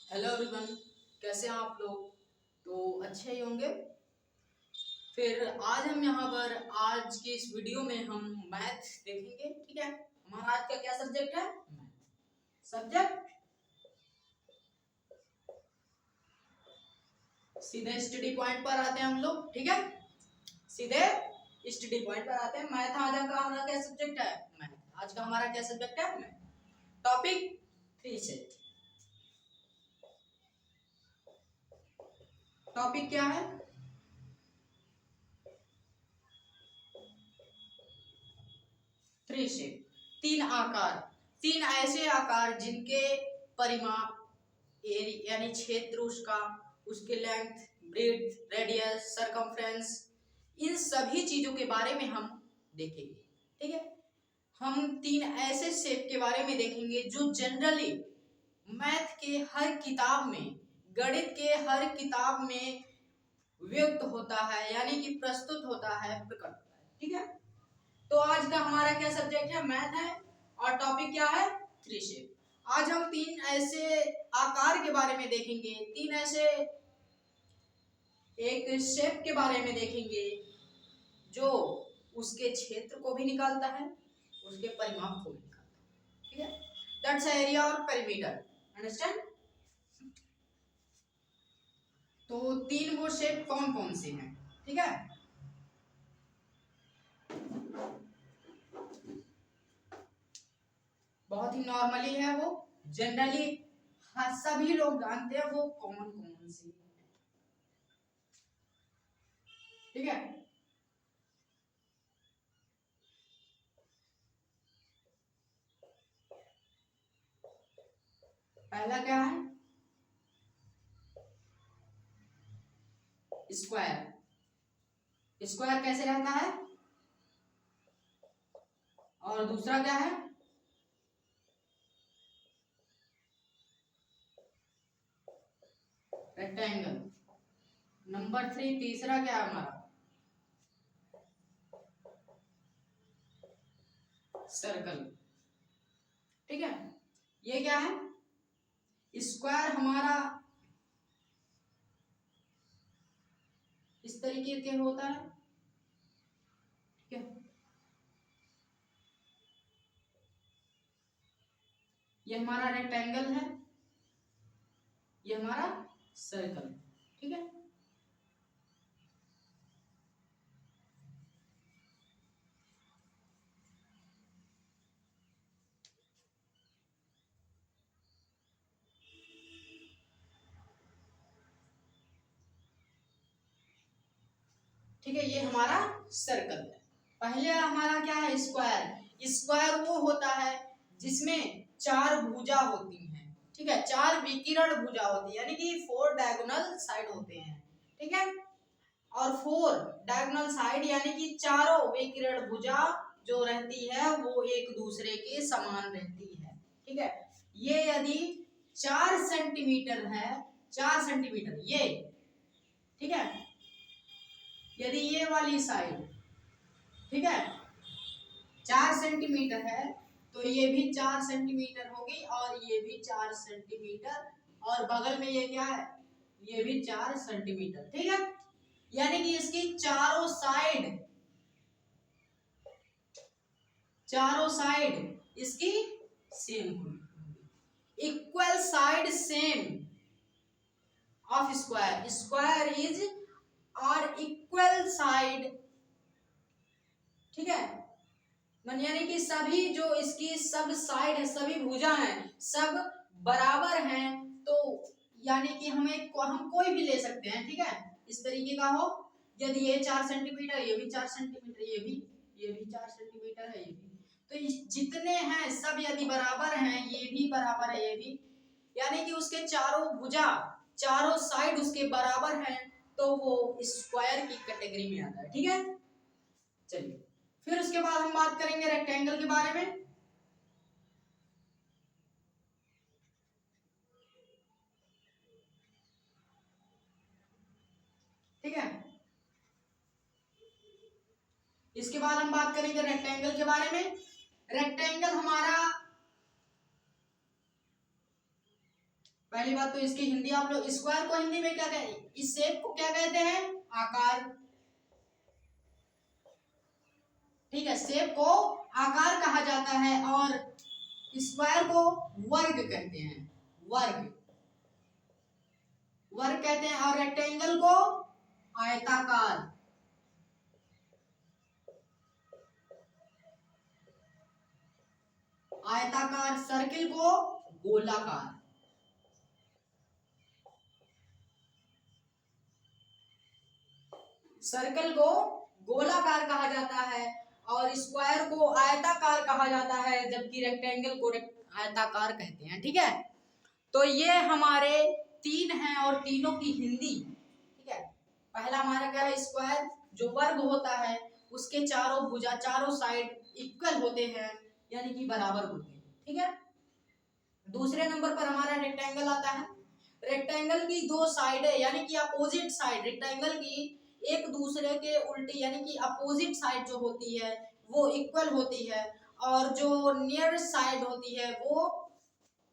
Hello everyone, कैसे हैं आप लोग। तो अच्छे ही होंगे। फिर आज हम यहाँ पर आज की इस वीडियो में हम मैथ देखेंगे। ठीक है, हमारा आज का क्या सब्जेक्ट है? Math subject. सीधे स्टडी पॉइंट पर आते हैं हम लोग। ठीक है, सीधे स्टडी पॉइंट पर आते हैं। मैथ आज का हमारा क्या सब्जेक्ट है? मैथ आज का हमारा क्या सब्जेक्ट है? मैथ। टॉपिक 3 से। टॉपिक क्या है? थ्री शेप, तीन आकार। तीन ऐसे आकार जिनके परिमाप यानी क्षेत्र उसका, उसके लेंथ, ब्रेड्थ, रेडियस, सरकमफ्रेंस, इन सभी चीजों के बारे में हम देखेंगे। ठीक है, हम तीन ऐसे शेप के बारे में देखेंगे जो जनरली मैथ के हर किताब में, गणित के हर किताब में व्यक्त होता है, यानी कि प्रस्तुत होता है, प्रकट होता है। ठीक है, तो आज का हमारा क्या सब्जेक्ट है? मैथ है। और टॉपिक क्या है? Three shape. आज हम तीन ऐसे आकार के बारे में देखेंगे, तीन ऐसे एक शेप के बारे में देखेंगे जो उसके क्षेत्र को भी निकालता है, उसके परिमाप को भी निकालता है। ठीक है, दैट्स एरिया और पेरीमीटर। अंडरस्टैंड? तो तीन वो शेप कौन कौन से हैं? ठीक है, बहुत ही नॉर्मली है वो, जनरली सभी लोग जानते हैं वो कौन कौन सी। ठीक है, पहला क्या है? स्क्वायर। स्क्वायर कैसे रहता है? और दूसरा क्या है? रेक्टेंगल। नंबर 3 तीसरा क्या है हमारा? सर्कल। ठीक है, ये क्या है? स्क्वायर हमारा इस तरीके के होता है। ठीक है, ये हमारा रेक्टेंगल है, ये हमारा सर्कल। ठीक है, ठीक है, ये हमारा सर्कल है। पहले हमारा क्या है? स्क्वायर। स्क्वायर वो होता है जिसमें चार भुजा होती हैं। ठीक है, चार विकिरण भुजा होती है, यानी कि 4 डायगोनल साइड होते हैं। ठीक है, और 4 डायगोनल साइड यानी कि चारों विकिरण भुजा जो रहती है वो एक दूसरे के समान रहती है। ठीक है, ये यदि 4 सेंटीमीटर है, 4 सेंटीमीटर ये, ठीक है, यदि ये वाली साइड, ठीक है, 4 सेंटीमीटर है तो ये भी 4 सेंटीमीटर होगी, और ये भी 4 सेंटीमीटर, और बगल में ये क्या है? ये भी 4 सेंटीमीटर। ठीक है, यानी कि इसकी चारों साइड इसकी सेम होगी। Equal side same of square. Square is और इक्वल साइड। ठीक है, यानी कि सभी जो इसकी सब साइड है, सभी भुजा हैं, सब बराबर हैं। तो यानी कि हम कोई भी ले सकते हैं। ठीक है, इस तरीके का हो, यदि ये 4 सेंटीमीटर, ये भी 4 सेंटीमीटर, ये भी 4 सेंटीमीटर है, ये भी, तो जितने हैं सब यदि बराबर हैं, ये भी बराबर है, ये भी, यानी कि उसके चारों भुजा, चारों साइड उसके बराबर हैं, तो वो स्क्वायर की कैटेगरी में आता है। ठीक है, चलिए फिर उसके बाद हम बात करेंगे रेक्टेंगल के बारे में। ठीक है, इसके बाद हम बात करेंगे रेक्टेंगल के बारे में। रेक्टेंगल हमारा पहली बात तो इसकी हिंदी आप लोग, स्क्वायर को हिंदी में क्या कहते हैं, इस शेप को क्या कहते हैं, आकार। ठीक है, शेप को आकार कहा जाता है और स्क्वायर को वर्ग कहते हैं, वर्ग वर्ग कहते हैं, और रेक्टेंगल को आयताकार। आयताकार, सर्किल को गोलाकार। सर्कल को गोलाकार कहा जाता है और स्क्वायर को आयताकार कहा जाता है, जबकि रेक्टेंगल को आयताकार कहते हैं। ठीक है, तो ये हमारे तीन हैं और तीनों की हिंदी। ठीक है, पहला हमारा क्या है, स्क्वायर, जो वर्ग होता है उसके चारों भुजा, चारों साइड इक्वल होते हैं, यानी कि बराबर होते हैं। ठीक है, दूसरे नंबर पर हमारा रेक्टेंगल आता है। रेक्टेंगल की दो साइड है, यानी कि अपोजिट साइड, रेक्टेंगल की एक दूसरे के उल्टी, यानी कि अपोजिट साइड जो होती है वो इक्वल होती है, और जो नियर साइड होती है वो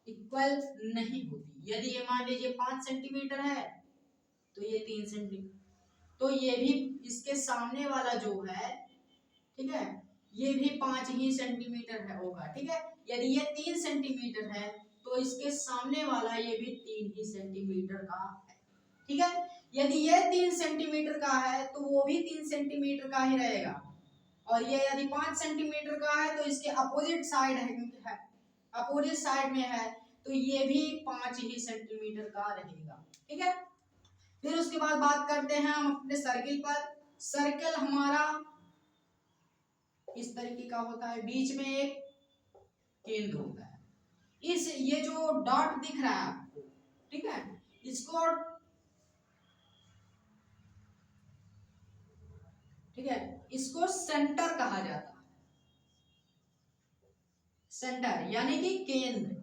इक्वल नहीं होती। यदि ये मान लीजिए 5 सेंटीमीटर है तो ये 3 सेंटीमीटर, तो ये भी इसके सामने वाला जो है, ठीक है, ये भी 5 ही सेंटीमीटर है होगा। ठीक है, यदि ये 3 सेंटीमीटर है तो इसके सामने वाला ये भी 3 ही सेंटीमीटर का है। ठीक है, यदि ये 3 सेंटीमीटर का है तो वो भी 3 सेंटीमीटर का ही रहेगा, और ये यदि 5 सेंटीमीटर का है तो इसके अपोजिट साइड है, अपोजिट साइड में है, तो ये भी 5 ही सेंटीमीटर का रहेगा। ठीक है, फिर उसके बाद बात करते हैं हम अपने सर्किल पर। सर्कल हमारा इस तरीके का होता है, बीच में एक केंद्र होता है। इस ये जो डॉट दिख रहा है आपको, ठीक है, इसको, ठीक है, इसको सेंटर कहा जाता है। सेंटर यानी कि केंद्र,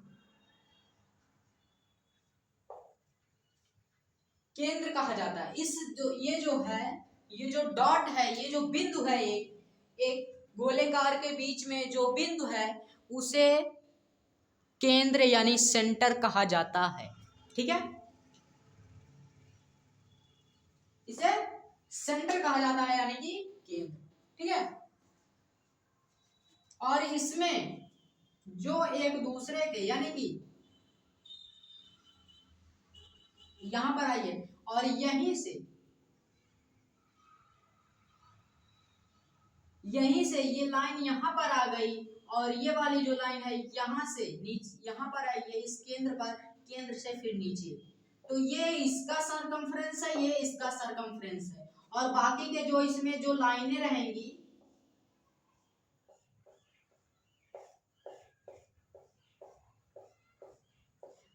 केंद्र कहा जाता है। इस जो ये जो है, ये जो डॉट है, ये जो बिंदु है, एक गोलेकार के बीच में जो बिंदु है उसे केंद्र यानी सेंटर कहा जाता है। ठीक है, इसे सेंटर कहा जाता है यानी कि केंद्र। ठीक है, और इसमें जो एक दूसरे के, यानी कि यहां पर आइए, और यहीं से ये लाइन यहां पर आ गई, और ये वाली जो लाइन है यहां से नीचे यहां पर आई है, इस केंद्र पर, केंद्र से फिर नीचे, तो ये इसका सरकमफ्रेंस है, ये इसका सरकमफ्रेंस है, और बाकी के जो इसमें जो लाइनें रहेंगी,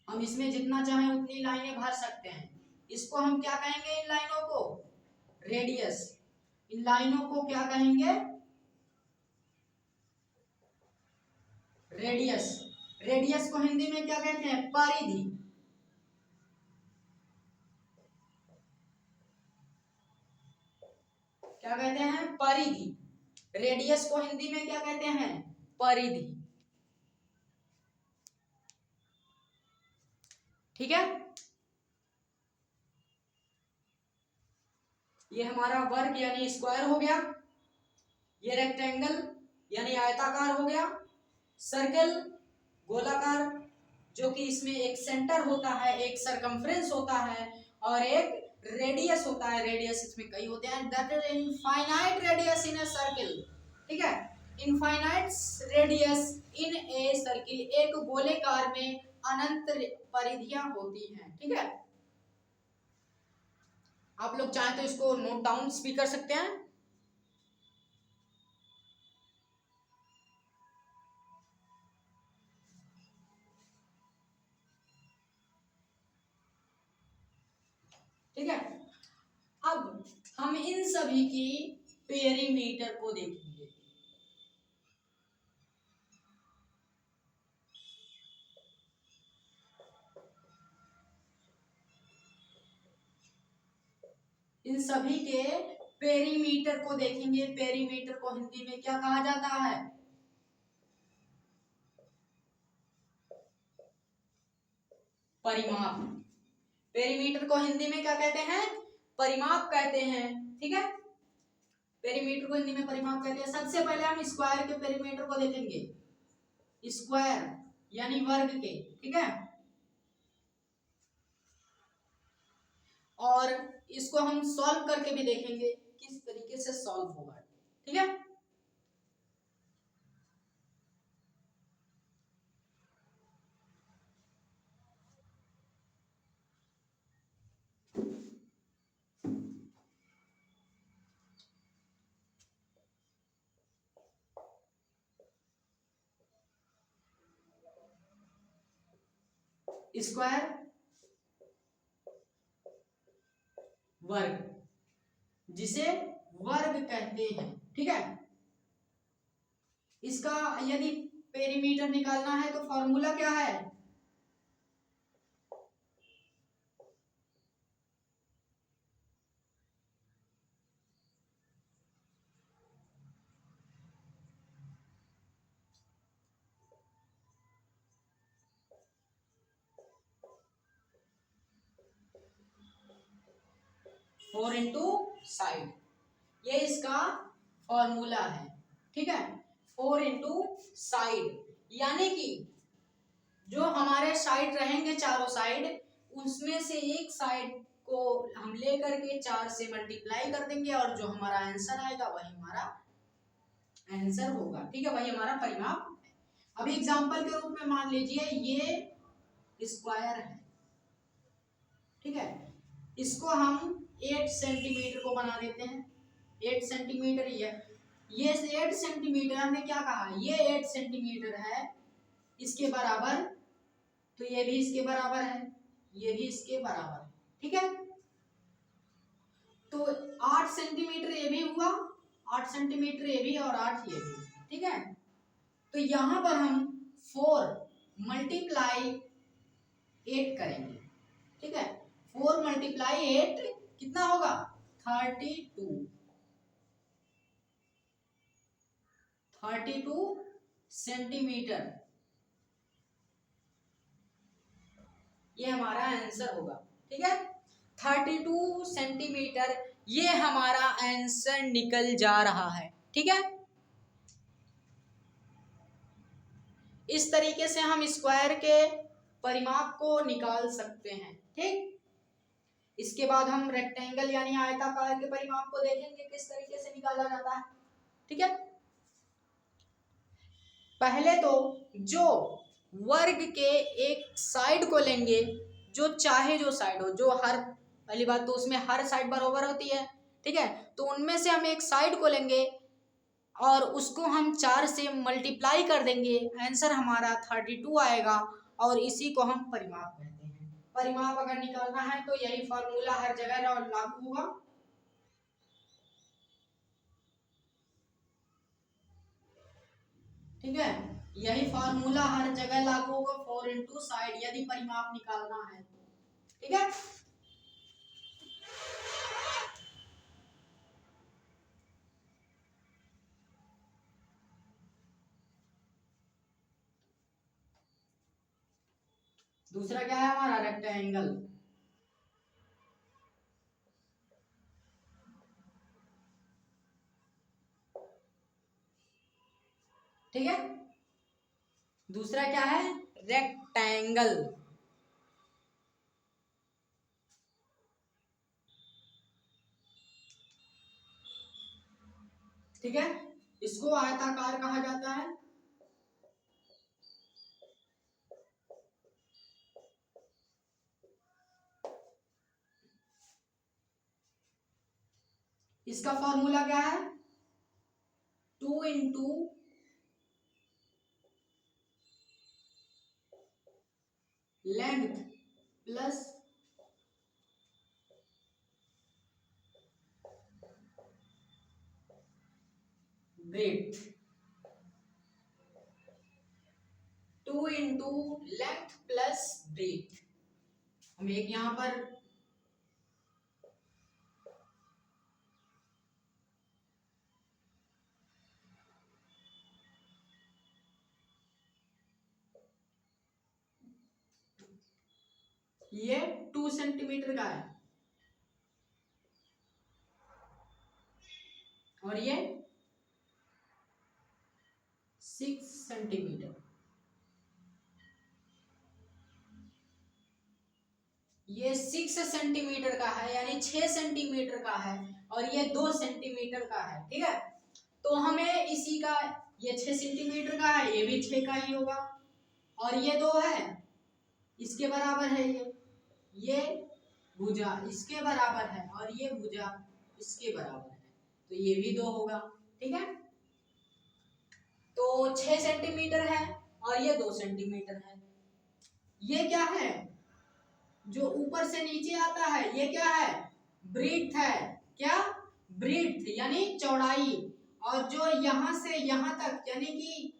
हम इसमें जितना चाहें उतनी लाइनें भर सकते हैं। इसको हम क्या कहेंगे, इन लाइनों को रेडियस। इन लाइनों को क्या कहेंगे, रेडियस। रेडियस को हिंदी में क्या कहते हैं, परिधि। क्या कहते हैं, परिधि। रेडियस को हिंदी में क्या कहते हैं, परिधि। ठीक है, ये हमारा वर्ग यानी स्क्वायर हो गया, ये रेक्टेंगल यानी आयताकार हो गया, सर्कल गोलाकार, जो कि इसमें एक सेंटर होता है, एक सरकमफ्रेंस होता है, और एक रेडियस होता है। रेडियस इसमें कई होते हैं, that is infinite radius in a circle. ठीक है, infinite radius in a circle, एक गोलेकार में अनंत परिधियां होती हैं। ठीक है, आप लोग चाहें तो इसको नोट डाउन भी कर सकते हैं। ठीक है, अब हम इन सभी की पेरीमीटर को देखेंगे। इन सभी के पेरीमीटर को देखेंगे। पेरीमीटर को हिंदी में क्या कहा जाता है, परिमाप। पेरीमीटर को हिंदी में क्या कहते हैं? परिमाप कहते हैं। ठीक है, पेरीमीटर को हिंदी में परिमाप कहते हैं। सबसे पहले हम स्क्वायर के पेरीमीटर को देखेंगे, स्क्वायर यानी वर्ग के। ठीक है, और इसको हम सॉल्व करके भी देखेंगे किस तरीके से सॉल्व होगा। ठीक है, स्क्वायर वर्ग, जिसे वर्ग कहते हैं। ठीक है, इसका यदि पेरीमीटर निकालना है तो फॉर्मूला क्या है? फोर इंटू साइड, ये इसका फॉर्मूला है। ठीक है, 4 इंटू साइड, यानी कि जो हमारे साइड रहेंगे चारों साइड, उसमें से एक साइड को हम लेकर के 4 से मल्टीप्लाई कर देंगे और जो हमारा आंसर आएगा वही हमारा आंसर होगा। ठीक है, वही हमारा परिमाप है। अभी एग्जांपल के रूप में मान लीजिए ये स्क्वायर है। ठीक है, इसको हम 8 सेंटीमीटर को बना देते हैं। 8 सेंटीमीटर ये 8 सेंटीमीटर, हमने क्या कहा, ये 8 सेंटीमीटर है इसके बराबर, तो ये भी इसके बराबर है, ये भी इसके बराबर है। ठीक है, तो 8 सेंटीमीटर ये भी हुआ, 8 सेंटीमीटर ये भी और 8 ये भी। ठीक है, तो यहां पर हम 4 मल्टीप्लाई 8 करेंगे। ठीक है, 4 मल्टीप्लाई 8 कितना होगा? 32 सेंटीमीटर, ये हमारा आंसर होगा। ठीक है, 32 सेंटीमीटर, ये हमारा आंसर निकल जा रहा है। ठीक है, इस तरीके से हम स्क्वायर के परिमाप को निकाल सकते हैं। ठीक, इसके बाद हम रेक्टेंगल यानी आयताकार के परिमाप को देखेंगे किस तरीके से निकाला जाता है। ठीक है, पहले तो जो वर्ग के एक साइड को लेंगे, जो चाहे जो साइड हो, जो हर, पहली बात तो उसमें हर साइड बराबर होती है। ठीक है, तो उनमें से हम एक साइड को लेंगे और उसको हम 4 से मल्टीप्लाई कर देंगे, आंसर हमारा 32 आएगा और इसी को हम परिमाप कहते हैं। परिमाप अगर निकालना है तो यही फॉर्मूला हर जगह लागू होगा। ठीक है, यही फॉर्मूला हर जगह लागू होगा, 4 इंटू साइड, यदि परिमाप निकालना है। ठीक है, दूसरा क्या है हमारा? रेक्टेंगल। ठीक है, दूसरा क्या है? रेक्टेंगल। ठीक है, इसको आयताकार कहा जाता है। इसका फॉर्मूला क्या है? 2 into length plus breadth. 2 into length plus breadth, हम एक यहां पर ये 2 सेंटीमीटर का है और ये 6 सेंटीमीटर। ये 6 सेंटीमीटर का है यानी 6 सेंटीमीटर का है और ये 2 सेंटीमीटर का है। ठीक है, तो हमें इसी का, ये 6 सेंटीमीटर का है, ये भी 6 का ही होगा और ये 2 है, इसके बराबर है ये भुजा इसके बराबर है और ये भुजा इसके बराबर है, तो ये भी 2 होगा। ठीक है, तो 6 सेंटीमीटर है और ये 2 सेंटीमीटर है। ये क्या है, जो ऊपर से नीचे आता है ये क्या है, ब्रीथ है। क्या, ब्रीथ यानी चौड़ाई, और जो यहां से यहां तक यानी कि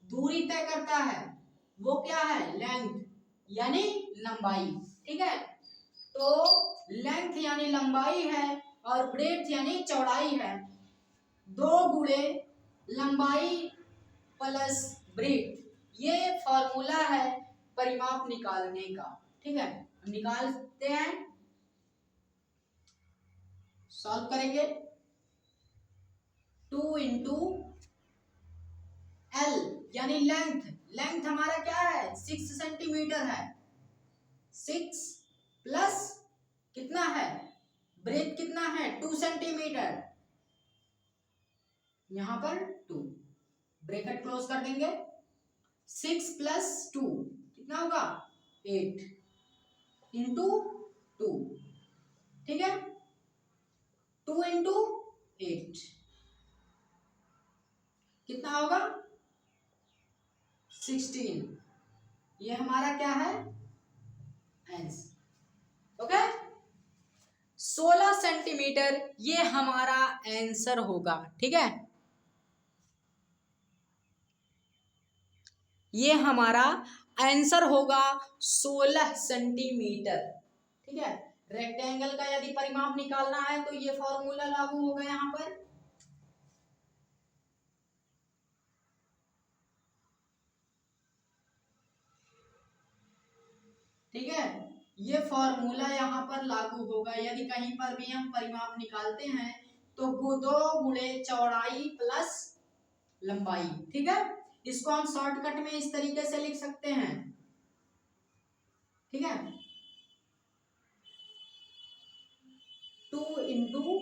दूरी तय करता है वो क्या है, लेंथ यानी लंबाई। ठीक है, तो लेंथ यानी लंबाई है और ब्रेथ यानी चौड़ाई है। 2 गुणे लंबाई प्लस ब्रेथ, ये फॉर्मूला है परिमाप निकालने का। ठीक है, निकालते हैं, सॉल्व करेंगे। 2 इंटू एल यानी लेंथ, लेंथ हमारा क्या है 6 सेंटीमीटर है, 6 प्लस कितना है ब्रेथ कितना है 2 सेंटीमीटर, यहां पर 2, ब्रैकेट क्लोज कर देंगे। 6 प्लस 2 कितना होगा 8 इंटू 2। ठीक है, 2 इंटू 8 कितना होगा 16। ये हमारा क्या है आंसर। ओके, 16 सेंटीमीटर ये हमारा आंसर होगा। ठीक है, ये हमारा आंसर होगा 16 सेंटीमीटर। ठीक है, रेक्टेंगल का यदि परिमाप निकालना है तो ये फॉर्मूला लागू होगा यहां पर। ठीक है, ये फॉर्मूला यहाँ पर लागू होगा यदि कहीं पर भी हम परिमाप निकालते हैं तो वो 2 गुणे चौड़ाई प्लस लंबाई। ठीक है, इसको हम शॉर्टकट में इस तरीके से लिख सकते हैं। ठीक है, 2 इंटू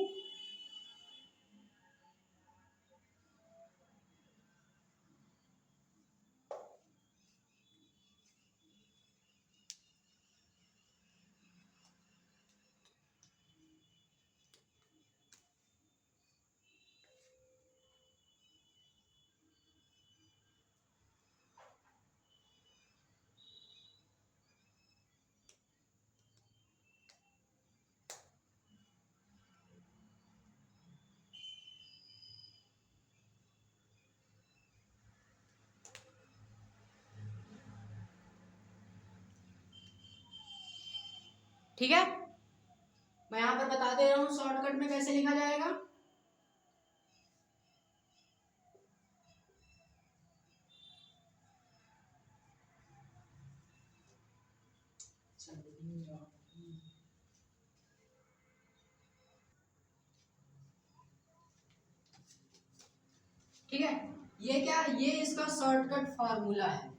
ठीक है, मैं यहां पर बता दे रहा हूं शॉर्टकट में कैसे लिखा जाएगा। ठीक है, ये क्या, ये इसका शॉर्टकट फॉर्मूला है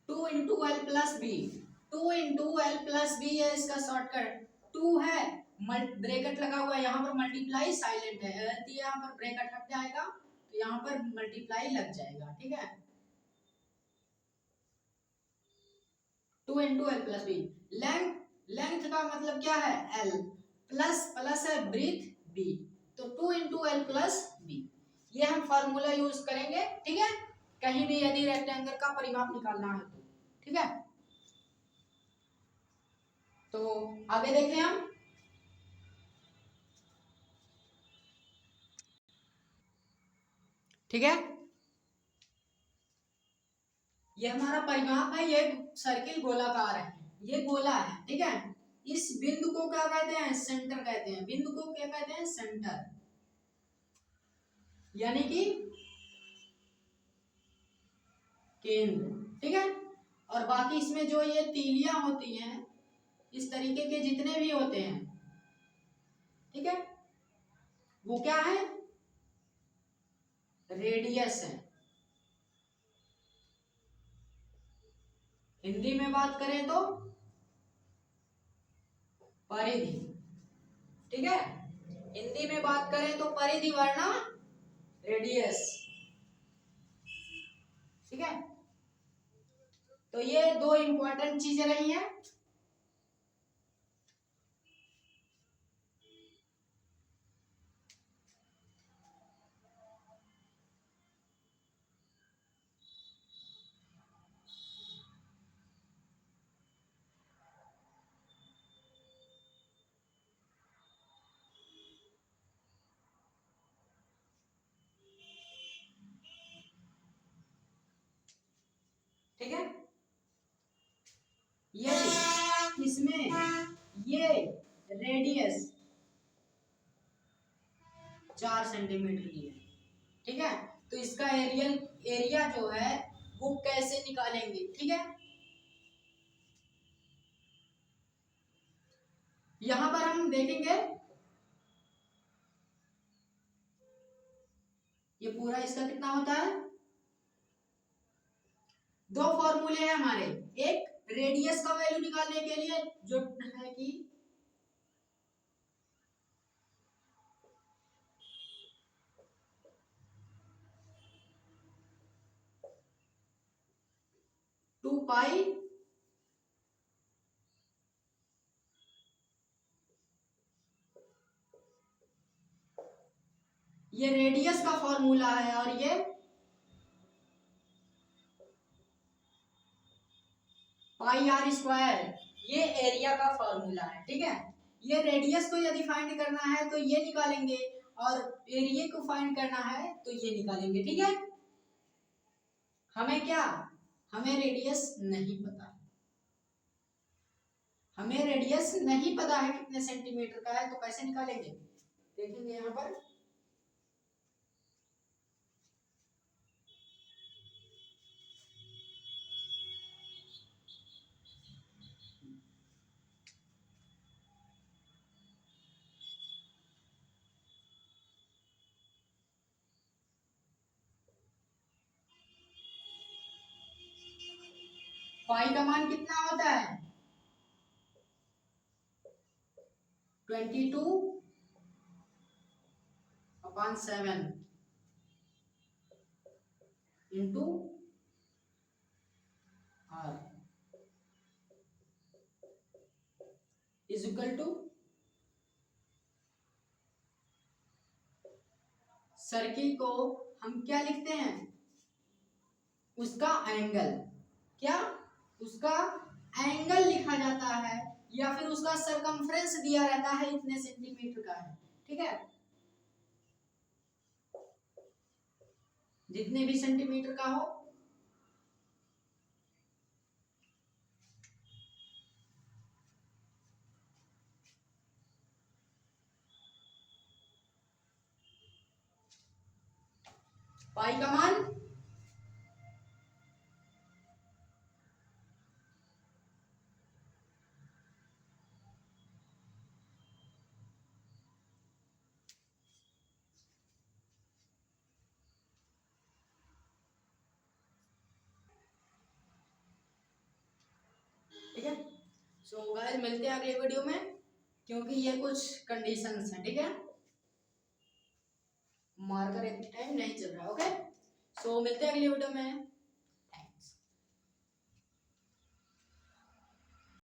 2 into L plus B. 2 into L plus B है इसका शॉर्टकट। 2 है, ब्रैकेट लगा हुआ है यहाँ पर, मल्टीप्लाई साइलेंट है, यदि यहाँ पर ब्रैकेट हट जाएगा तो यहाँ पर मल्टीप्लाई लग जाएगा। ठीक है, 2 into L plus B. Length, length का मतलब क्या है एल, प्लस प्लस है ब्रीथ बी, तो 2 इंटू एल प्लस बी, ये हम फॉर्मूला यूज करेंगे। ठीक है, कहीं भी यदि रेक्टेंगल का परिमाप निकालना है तो। ठीक है, तो आगे देखें हम। ठीक है, ये हमारा परिमाप है, ये सर्किल गोलाकार है, ये गोला है। ठीक है, इस बिंदु को क्या कहते हैं सेंटर कहते हैं, बिंदु को क्या कहते हैं सेंटर, यानी कि केंद्र। ठीक है, और बाकी इसमें जो ये तीलियां होती हैं, इस तरीके के जितने भी होते हैं, ठीक है, वो क्या है, रेडियस है। हिंदी में बात करें तो परिधि, ठीक है, हिंदी में बात करें तो परिधि वरना रेडियस, ठीक है। तो ये दो इंपॉर्टेंट चीजें रही हैं। ठीक है, यदि इसमें ये रेडियस 4 सेंटीमीटर की है, ठीक है, तो इसका एरिया जो है वो कैसे निकालेंगे, ठीक है। यहां पर हम देखेंगे ये पूरा इसका कितना होता है, दो फॉर्मूले हैं हमारे, एक रेडियस का वैल्यू निकालने के लिए जो है कि 2 पाई ये रेडियस का फॉर्मूला है और ये पाई आर स्क्वायर ये एरिया का फॉर्मूला है, ठीक है। ये रेडियस को यदि फाइंड करना है तो ये निकालेंगे और एरिया को फाइंड करना है तो ये निकालेंगे, ठीक है। हमें क्या, हमें रेडियस नहीं पता, हमें रेडियस नहीं पता है कितने सेंटीमीटर का है, तो कैसे निकालेंगे, देखेंगे यहां पर। पाई का मान कितना होता है, 22/7 into R is equal to circle को हम क्या लिखते हैं, उसका एंगल, क्या, उसका एंगल लिखा जाता है या फिर उसका सरकमफ्रेंस दिया रहता है इतने सेंटीमीटर का है, ठीक है, जितने भी सेंटीमीटर का हो। पाई का मान ठीक है। सो गाइस मिलते हैं अगले वीडियो में, क्योंकि ये कुछ कंडीशंस हैं, ठीक है, मार्कर इतनी टाइम नहीं चल रहा, ओके। सो मिलते हैं अगले वीडियो में।